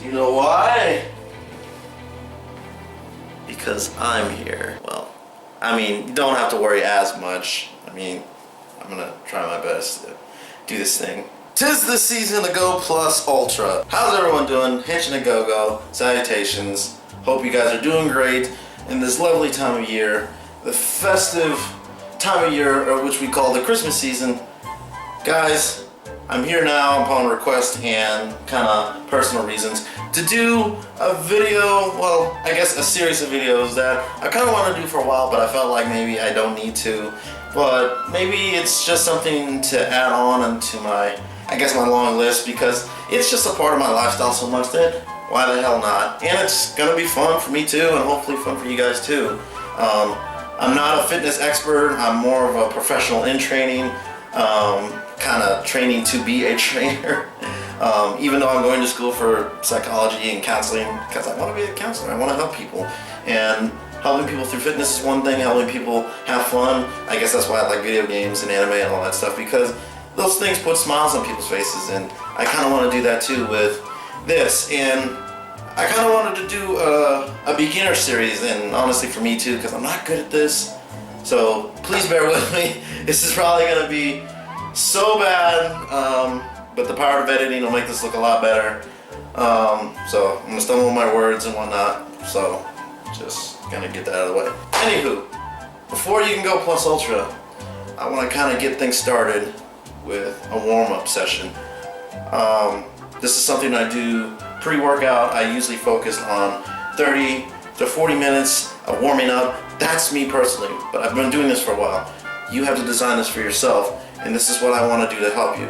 You know why? Because I'm here. Well, I mean, you don't have to worry as much. I mean, I'm gonna try my best to do this thing. 'Tis the season to Go Plus Ultra. How's everyone doing? Henshin and Go-Go. Salutations. Hope you guys are doing great in this lovely time of year. The festive time of year, which we call the Christmas season. Guys, I'm here now upon request and kind of personal reasons to do a video, well, I guess a series of videos that I kind of want to do for a while, but I felt like maybe I don't need to. But maybe it's just something to add on into my, I guess, my long list, because it's just a part of my lifestyle so much that why the hell not? And it's gonna be fun for me too, and hopefully fun for you guys too. I'm not a fitness expert. I'm more of a professional in training, kind of training to be a trainer. Even though I'm going to school for psychology and counseling, because I want to be a counselor. I want to help people, and helping people through fitness is one thing. Helping people have fun, I guess that's why I like video games and anime and all that stuff, because those things put smiles on people's faces, and I kind of want to do that too with this. And I kind of wanted to do a beginner series, and honestly for me too, because I'm not good at this. So please bear with me. This is probably going to be so bad, but the power of editing will make this look a lot better. So I'm going to stumble with my words and whatnot, so just going to get that out of the way. Anywho, before you can go Plus Ultra, I want to kind of get things started with a warm-up session. This is something I do pre-workout. I usually focus on 30 to 40 minutes of warming up. That's me personally, but I've been doing this for a while. You have to design this for yourself, and this is what I want to do to help you.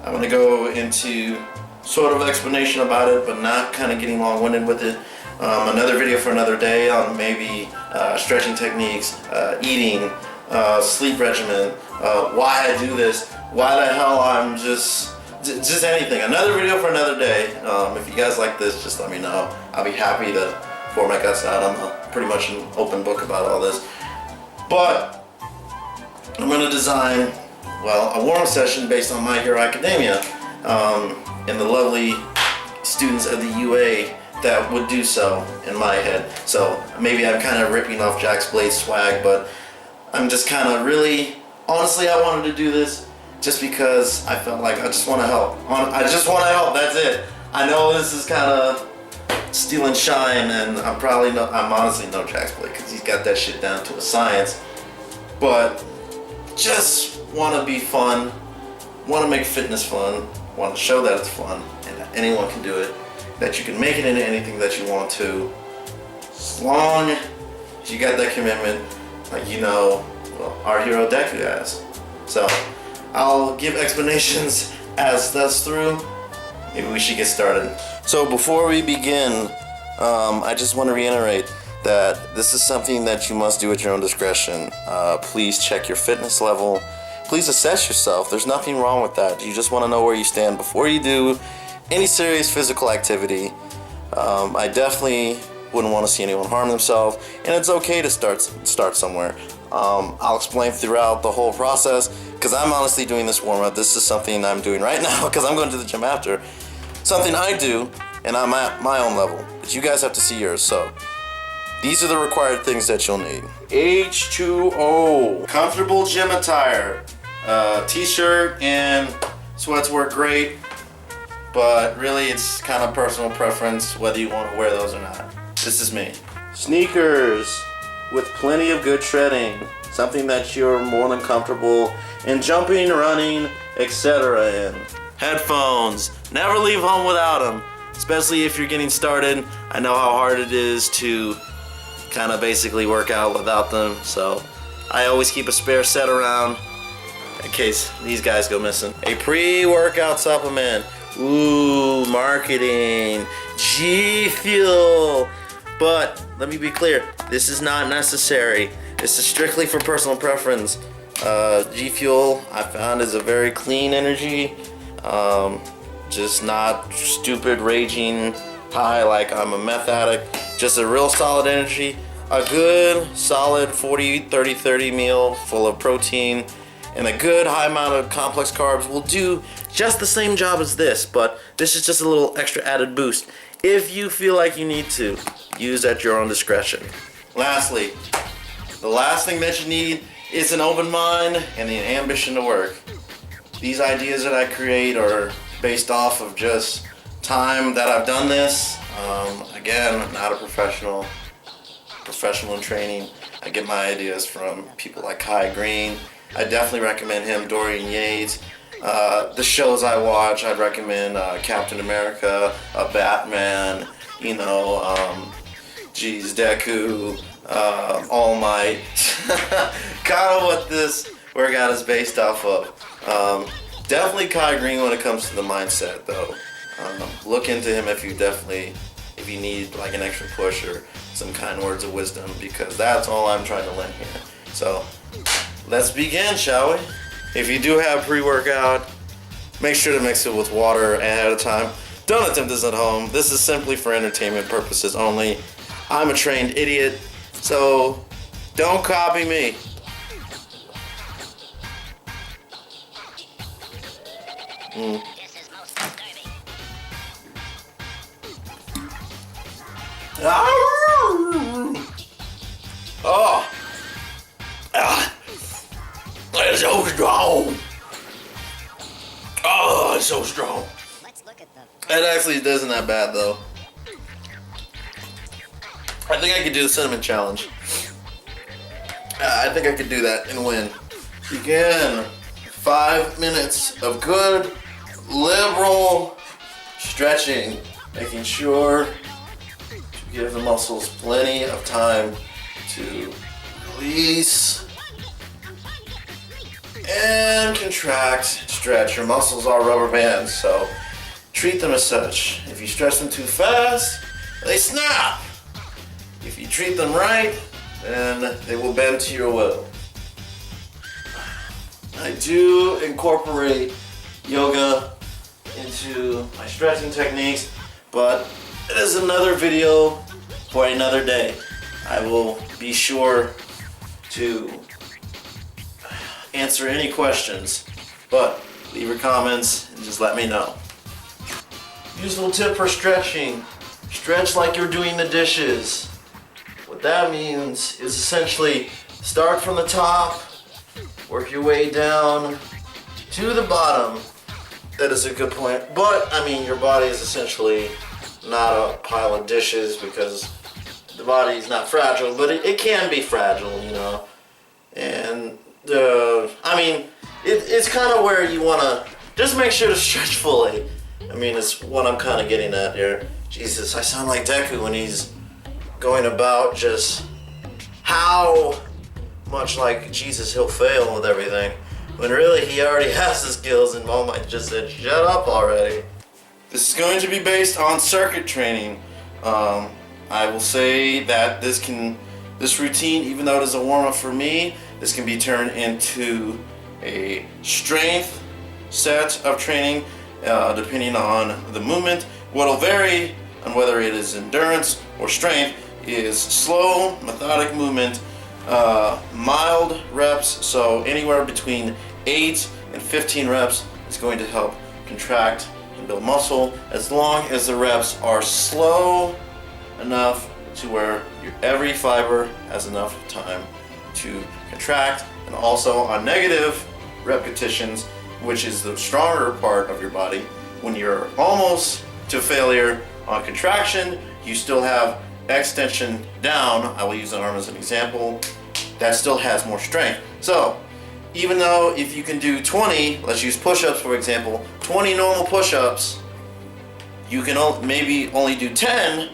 I'm going to go into sort of explanation about it, but not kind of getting long-winded with it. Another video for another day on maybe stretching techniques, eating, sleep regimen, why I do this, why the hell I'm just anything. Another video for another day. If you guys like this, just let me know. I'll be happy to pour my guts out. I'm pretty much an open book about all this. But I'm going to design, well, a warm-up session based on My Hero Academia, and the lovely students of the UA that would do so in my head. So maybe I'm kind of ripping off Jack's Blade swag, but I'm just kind of really, honestly, I wanted to do this just because I felt like I just want to help. I just want to help, that's it. I know this is kind of stealing shine, and I'm honestly no Jack's Blade, because he's got that shit down to a science. But just want to be fun, want to make fitness fun, want to show that it's fun, and that anyone can do it, that you can make it into anything that you want to, as long as you got that commitment, like well, our hero Deku has. So I'll give explanations as that's through. Maybe we should get started. So before we begin, I just want to reiterate that this is something that you must do at your own discretion. Please check your fitness level. Please assess yourself. There's nothing wrong with that. You just want to know where you stand before you do any serious physical activity. I definitely wouldn't want to see anyone harm themselves, and it's okay to start somewhere. I'll explain throughout the whole process, because I'm honestly doing this warm-up. This is something I'm doing right now, because I'm going to the gym after. Something I do, and I'm at my own level, but you guys have to see yours. So these are the required things that you'll need. H2O, comfortable gym attire. T-shirt and sweats work great, but really it's kind of personal preference whether you want to wear those or not. This is me. Sneakers with plenty of good treading, something that you're more than comfortable in jumping, running, etc. in. Headphones, never leave home without them, especially if you're getting started. I know how hard it is to kind of basically work out without them, so I always keep a spare set around in case these guys go missing. A pre-workout supplement. Ooh, marketing. G Fuel. But let me be clear, this is not necessary. This is strictly for personal preference. G Fuel, I found, is a very clean energy. Just not stupid, raging high like I'm a meth addict. Just a real solid energy. A good, solid 40-30-30 meal full of protein and a good high amount of complex carbs will do just the same job as this, but this is just a little extra added boost. if you feel like you need to. Use at your own discretion. Lastly, the last thing that you need is an open mind and the ambition to work. These ideas that I create are based off of just time that I've done this. Again, I'm not a professional in training. I get my ideas from people like Kai Green. I definitely recommend him, Dorian Yates. The shows I watch, I'd recommend Captain America, Batman, Deku, All Might. Kind of what this workout is based off of. Definitely Kai Green when it comes to the mindset, though. Look into him if you need like an extra push or some kind words of wisdom, because that's all I'm trying to lend here. So let's begin, shall we? If you do have pre-workout, make sure to mix it with water ahead of time. Don't attempt this at home. This is simply for entertainment purposes only. I'm a trained idiot, so don't copy me. Oh, it's so strong. Oh, it's so strong. Let's look at the. It actually isn't that bad though. I think I could do the cinnamon challenge. I think I could do that and win. Begin. 5 minutes of good, liberal stretching, making sure to give the muscles plenty of time to release and contract, stretch. Your muscles are rubber bands, so treat them as such. If you stretch them too fast, they snap. If you treat them right, then they will bend to your will. I do incorporate yoga into my stretching techniques, but it is another video for another day. I will be sure to answer any questions, but leave your comments and just let me know. Useful tip for stretching: stretch like you're doing the dishes. What that means is essentially start from the top, work your way down to the bottom. That is a good point. But I mean, your body is essentially not a pile of dishes, because the body is not fragile, but it can be fragile, And I mean, it's kind of where you want to just make sure to stretch fully. I mean, it's what I'm kind of getting at here. Jesus, I sound like Deku when he's going about just how much like Jesus he'll fail with everything, when really he already has the skills, and All Might just said, shut up already. This is going to be based on circuit training. I will say that this routine, even though it is a warm-up for me, this can be turned into a strength set of training, depending on the movement. What'll vary on whether it is endurance or strength is slow, methodic movement, mild reps, so anywhere between 8 and 15 reps is going to help contract and build muscle, as long as the reps are slow enough to where every fiber has enough time to contract. And also on negative repetitions, which is the stronger part of your body, when you're almost to failure on contraction, you still have extension down. I will use an arm as an example. That still has more strength. So even though if you can do 20, let's use push-ups for example, 20 normal push-ups, you can maybe only do 10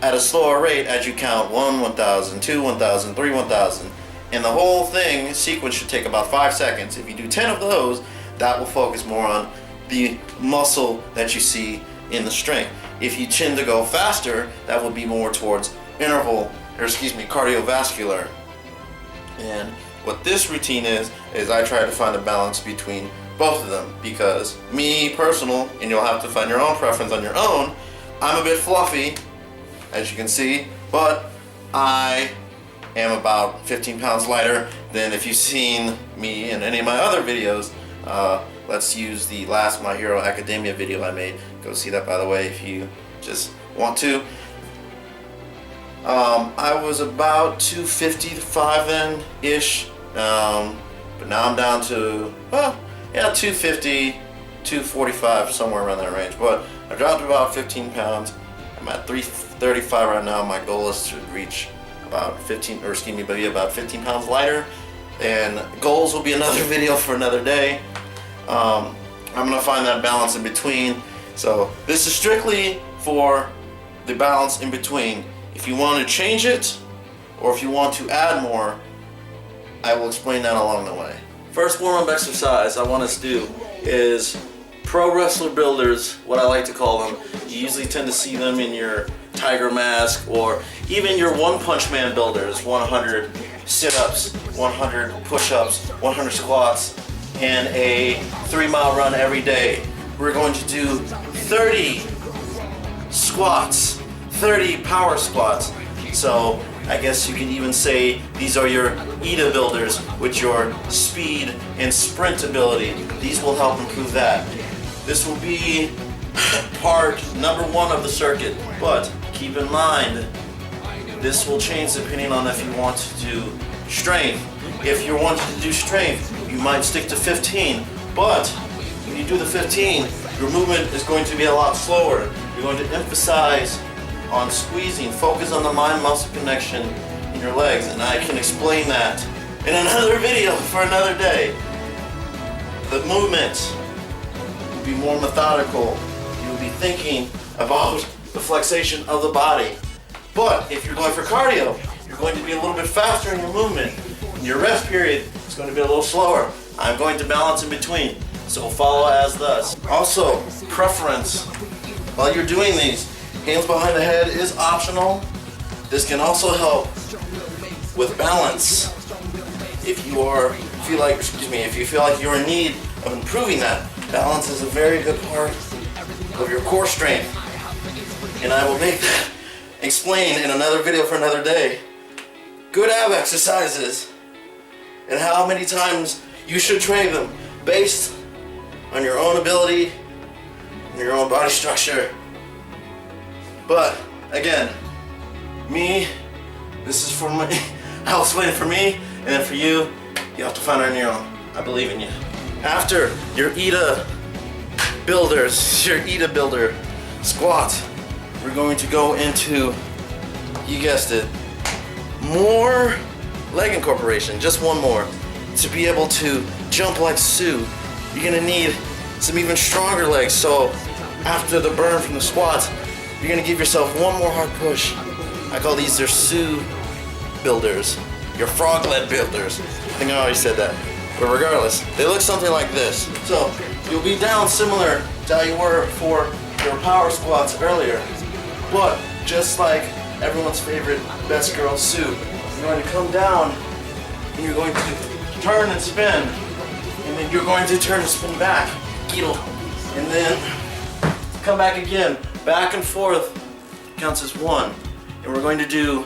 at a slower rate as you count 1, 1,000, 2, 1,000, 3, 1,000. And the whole thing sequence should take about 5 seconds. If you do 10 of those, that will focus more on the muscle that you see in the strength. If you tend to go faster, that will be more towards cardiovascular. And what this routine is I try to find a balance between both of them, because me personal, and you'll have to find your own preference on your own, I'm a bit fluffy, as you can see, but I am about 15 pounds lighter than if you've seen me in any of my other videos. Let's use the last My Hero Academia video I made. Go see that, by the way, if you just want to. I was about 255 then ish, but now I'm down to, well, yeah, 250, 245, somewhere around that range. But I dropped about 15 pounds. I'm at 335 right now. My goal is to reach about 15, or excuse me, but about 15 pounds lighter. And goals will be another video for another day. I'm gonna find that balance in between. So this is strictly for the balance in between. If you want to change it, or if you want to add more, I will explain that along the way. First warm-up exercise I want us to do is pro wrestler builders, what I like to call them. You usually tend to see them in your Tiger Mask, or even your One Punch Man builders. 100 sit-ups, 100 push-ups, 100 squats, and a 3-mile run every day. We're going to do 30 squats, 30 power squats. So I guess you can even say these are your ETA builders with your speed and sprint ability. These will help improve that. This will be part number 1 of the circuit, but keep in mind this will change depending on if you want to do strength. If you're wanting to do strength, you might stick to 15, but when you do the 15, your movement is going to be a lot slower. You're going to emphasize on squeezing, focus on the mind-muscle connection in your legs, and I can explain that in another video for another day. The movement will be more methodical. You'll be thinking about the flexation of the body. But if you're going for cardio, you're going to be a little bit faster in your movement. Your rest period is going to be a little slower. I'm going to balance in between, so follow as thus. Also, preference. While you're doing these, hands behind the head is optional. This can also help with balance. If you feel like you're in need of improving that, balance is a very good part of your core strength. And I will make that explain in another video for another day. Good ab exercises and how many times you should train them based on your own ability and your own body structure. But again, this is for me. I'll explain it for me, and then for you, you have to find it on your own. I believe in you. After your ETA builders, your ETA builder squat, we're going to go into, you guessed it, more leg incorporation, just one more. To be able to jump like Sue, you're gonna need some even stronger legs. So after the burn from the squats, you're gonna give yourself one more hard push. I call these their Sue builders, your frog leg builders. I think I already said that. But regardless, they look something like this. So you'll be down similar to how you were for your power squats earlier. But just like everyone's favorite best girl Sue, you're going to come down and you're going to turn and spin, and then you're going to turn and spin back, and then come back again, back and forth, counts as 1. And we're going to do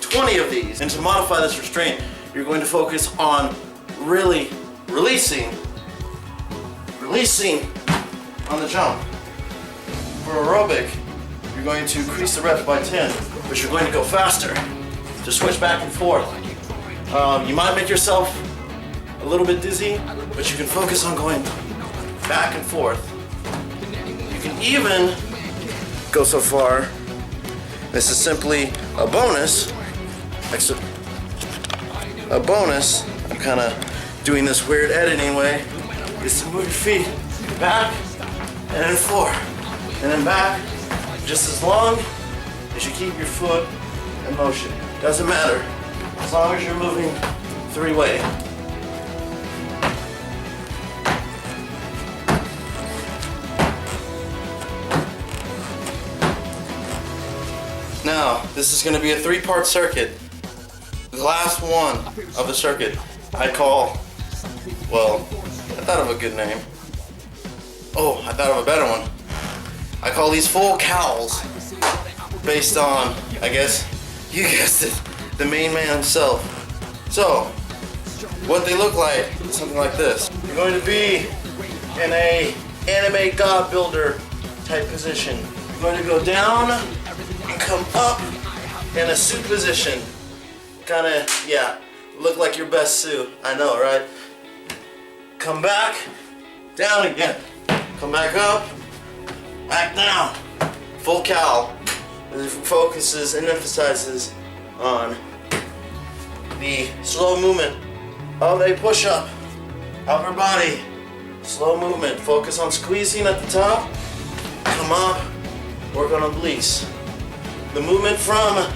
20 of these. And to modify this restraint, you're going to focus on really releasing on the jump. For aerobic, you're going to increase the reps by 10, but you're going to go faster to switch back and forth. You might make yourself a little bit dizzy, but you can focus on going back and forth. You can even go so far. This is simply a bonus. I'm kind of doing this weird editing way. Is to move your feet back and then forward, and then back, just as long as you keep your foot in motion. Doesn't matter, as long as you're moving 3-way. Now, this is going to be a 3-part circuit. The last one of the circuit I call, well, I thought of a good name. Oh, I thought of a better one. I call these full cowls, based on, I guess, you guessed it, the main man himself. So, what they look like is something like this. You're going to be in a anime god builder type position. You're going to go down and come up in a Sue position. Kind of, yeah, look like your best Sue. I know, right? Come back, down again. Come back up, back down. Full cow. It focuses and emphasizes on the slow movement of a push-up. Upper body, slow movement. Focus on squeezing at the top. Come up, work on obliques. The movement from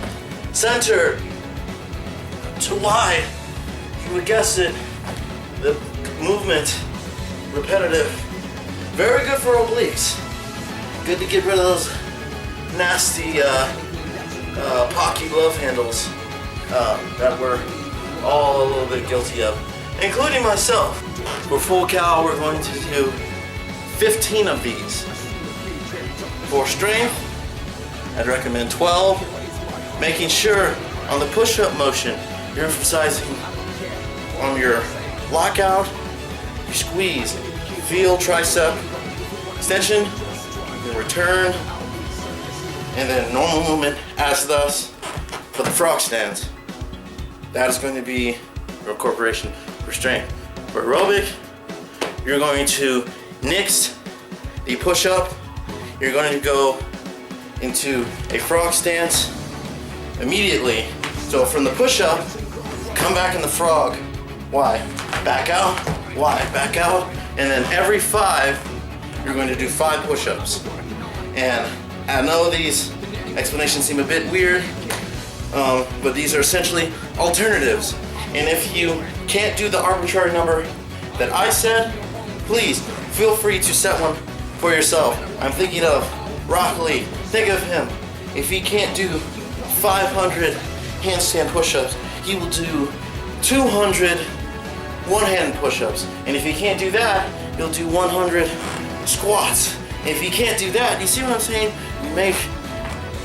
center to wide. You would guess it. The movement, repetitive. Very good for obliques. Good to get rid of those nasty pocky glove handles that we're all a little bit guilty of, including myself. For full cow, we're going to do 15 of these. For strength, I'd recommend 12. Making sure on the push-up motion, you're emphasizing on your lockout, you squeeze, feel tricep extension, then return, and then normal movement as thus. For the frog stance, that is going to be your incorporation for strength. For aerobic, you're going to nix the push-up. You're going to go into a frog stance immediately. So from the push-up, come back in the frog. Why? Back out. Why? Back out. And then every 5, you're going to do 5 push-ups. And I know these explanations seem a bit weird, but these are essentially alternatives. And if you can't do the arbitrary number that I said, please feel free to set one for yourself. I'm thinking of Rock Lee. Think of him. If he can't do 500 handstand push-ups, he will do 200 one-hand push-ups. And if he can't do that, he'll do 100 squats. If he can't do that, you see what I'm saying? Make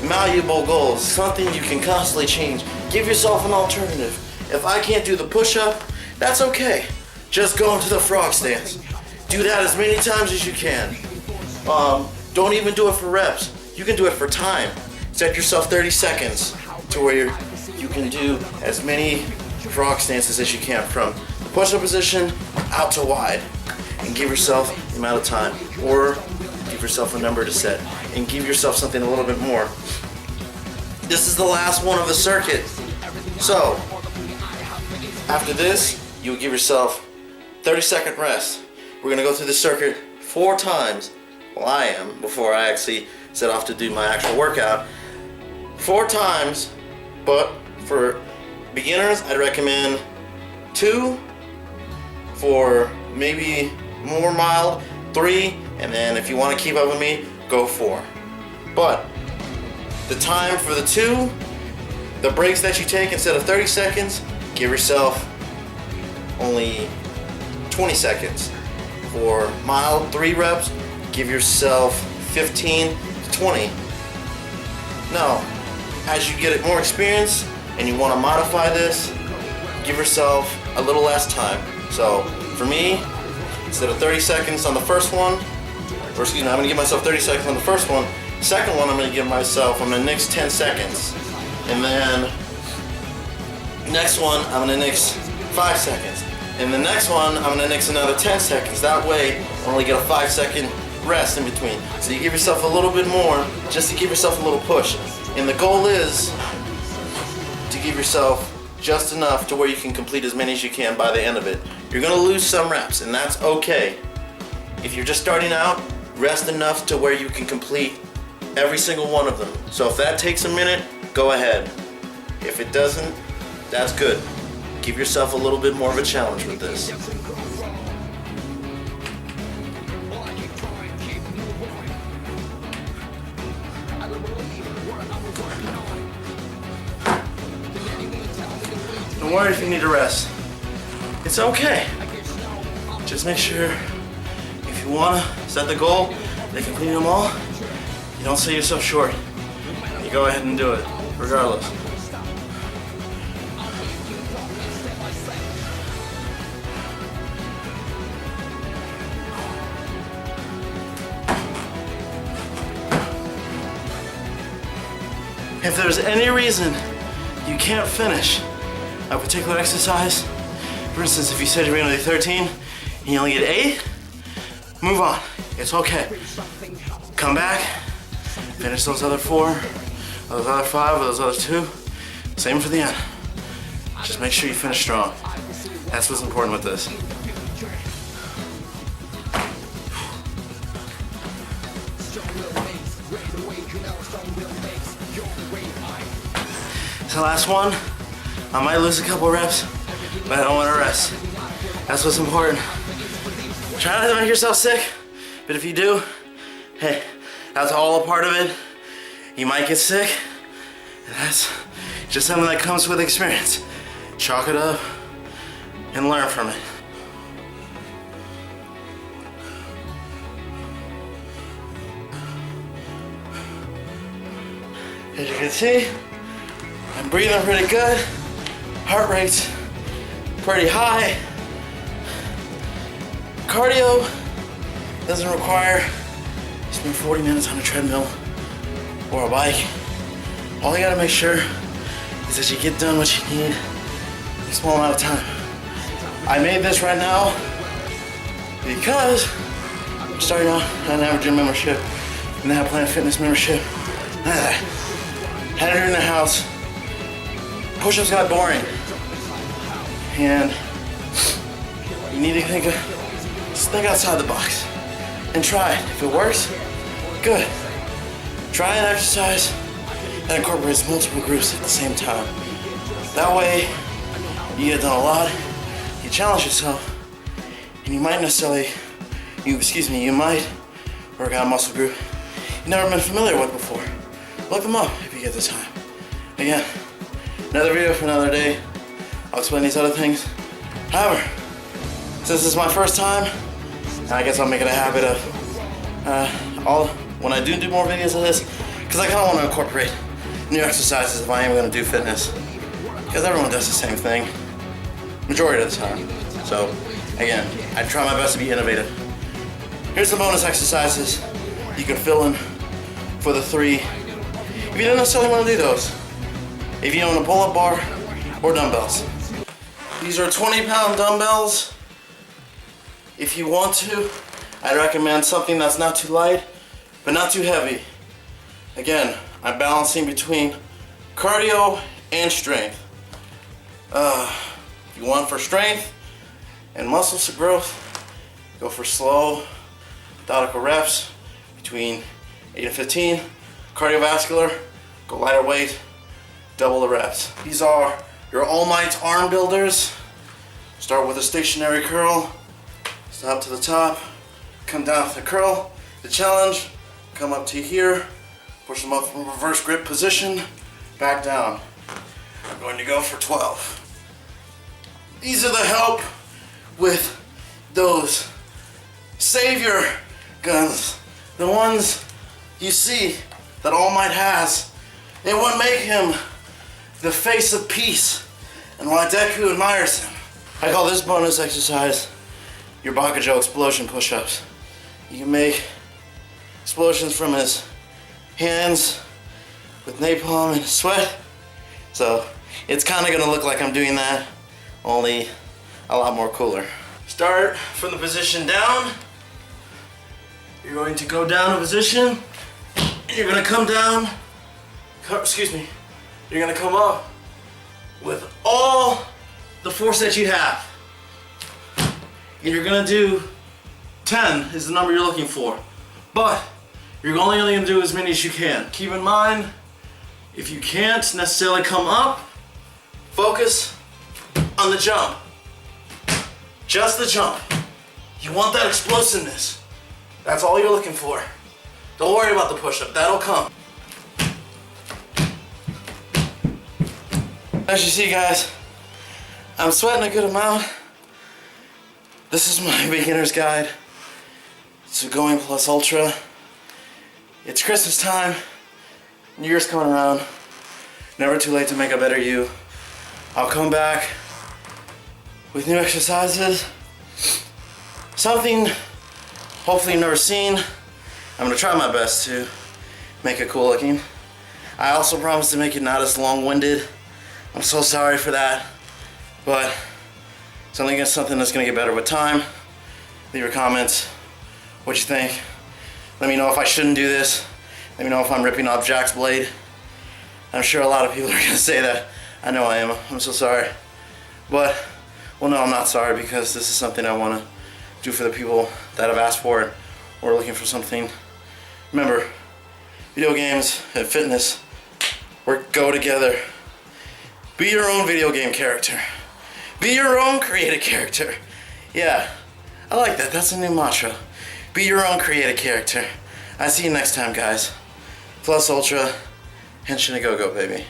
malleable goals, something you can constantly change. Give yourself an alternative. If I can't do the push-up, that's okay. Just go into the frog stance. Do that as many times as you can. Don't even do it for reps. You can do it for time. Set yourself 30 seconds to where you can do as many frog stances as you can from the push-up position out to wide, and give yourself the amount of time, or give yourself a number to set, and give yourself something a little bit more. This is the last one of the circuit. So, after this, you will give yourself 30-second rest. We're gonna go through the circuit 4 times. Well, I am, before I actually set off to do my actual workout. 4 times, but for beginners, I'd recommend 2. For maybe more mild, 3, and then if you want to keep up with me, go 4. But the time for the 2, the breaks that you take, instead of 30 seconds, give yourself only 20 seconds. For mild 3 reps, give yourself 15 to 20. Now, as you get more experience and you want to modify this, give yourself a little less time. So for me, instead of 30 seconds on the first one, or excuse me, I'm gonna give myself 30 seconds on the first one. Second one, I'm gonna nix 10 seconds. And then next one, I'm gonna nix 5 seconds. And the next one, I'm gonna nix another 10 seconds. That way, I only get a 5-second rest in between. So you give yourself a little bit more, just to give yourself a little push. And the goal is to give yourself just enough to where you can complete as many as you can by the end of it. You're gonna lose some reps, and that's okay. If you're just starting out, rest enough to where you can complete every single one of them. So if that takes a minute, go ahead. If it doesn't, that's good. Give yourself a little bit more of a challenge with this. Don't worry if you need to rest. It's okay. Just make sure, if you wanna set the goal to complete them all, you don't sell yourself short. You go ahead and do it, regardless. If there's any reason you can't finish a particular exercise, for instance, if you said you're gonna do 13 and you only get 8, move on. It's okay. Come back, finish those other 4, those other 5, or those other 2. Same for the end. Just make sure you finish strong. That's what's important with this. The last one, I might lose a couple reps, but I don't want to rest. That's what's important. Try not to make yourself sick, but if you do, hey, that's all a part of it. You might get sick, and that's just something that comes with experience. Chalk it up and learn from it. As you can see, I'm breathing pretty good. Heart rate's pretty high. Cardio doesn't require you spend 40 minutes on a treadmill or a bike. All you gotta make sure is that you get done what you need in a small amount of time. I made this right now because I'm starting out on an average gym membership and then I Planet Fitness membership. Had it in the house. Push-ups got boring. And you need to think outside the box and try it. If it works, good. Try an exercise that incorporates multiple groups at the same time. That way, you get done a lot, you challenge yourself, and you might you might work out a muscle group you've never been familiar with before. Look them up if you get the time. Again, another video for another day. I'll explain these other things. However, since this is my first time, I guess I'll make it a habit of when I do more videos of this, because I kind of want to incorporate new exercises if I am going to do fitness, because everyone does the same thing majority of the time. So again, I try my best to be innovative. Here's the bonus exercises you can fill in for the 3 if you don't necessarily want to do those. If you own a pull-up bar or dumbbells. These are 20-pound dumbbells. If you want to, I'd recommend something that's not too light, but not too heavy. Again, I'm balancing between cardio and strength. If you want for strength and muscle growth, go for slow, methodical reps between 8 and 15. Cardiovascular, go lighter weight, double the reps. These are your All Might arm builders. Start with a stationary curl, stop to the top, come down to the curl, the challenge, come up to here, push them up from reverse grip position, back down. I'm going to go for 12. These are the help with those savior guns, the ones you see that All Might has. It would make him the face of peace, and why Deku admires him. I call this bonus exercise your Bakujo explosion push-ups. You can make explosions from his hands with napalm and sweat. So it's kind of gonna look like I'm doing that, only a lot more cooler. Start from the position down. You're going to go down a position. You're gonna come down, you're gonna come up with all the force that you have. And you're gonna do 10 is the number you're looking for. But you're only gonna do as many as you can. Keep in mind, if you can't necessarily come up, focus on the jump. Just the jump. You want that explosiveness. That's all you're looking for. Don't worry about the push-up, that'll come. As you see, guys, I'm sweating a good amount. This is my beginner's guide to Going Plus Ultra. It's Christmas time, New Year's coming around. Never too late to make a better you. I'll come back with new exercises, something hopefully you've never seen. I'm gonna try my best to make it cool looking. I also promise to make it not as long-winded. I'm so sorry for that, but it's only something that's gonna get better with time. Leave your comments, what you think. Let me know if I shouldn't do this. Let me know if I'm ripping off Jack's blade. I'm sure a lot of people are gonna say that. I know I am, I'm so sorry. But, well, no, I'm not sorry, because this is something I wanna do for the people that have asked for it or looking for something. Remember, video games and fitness go together. Be your own video game character. Be your own creative character. Yeah, I like that. That's a new mantra. Be your own creative character. I see you next time, guys. Plus Ultra, Henshin a Go-Go, baby.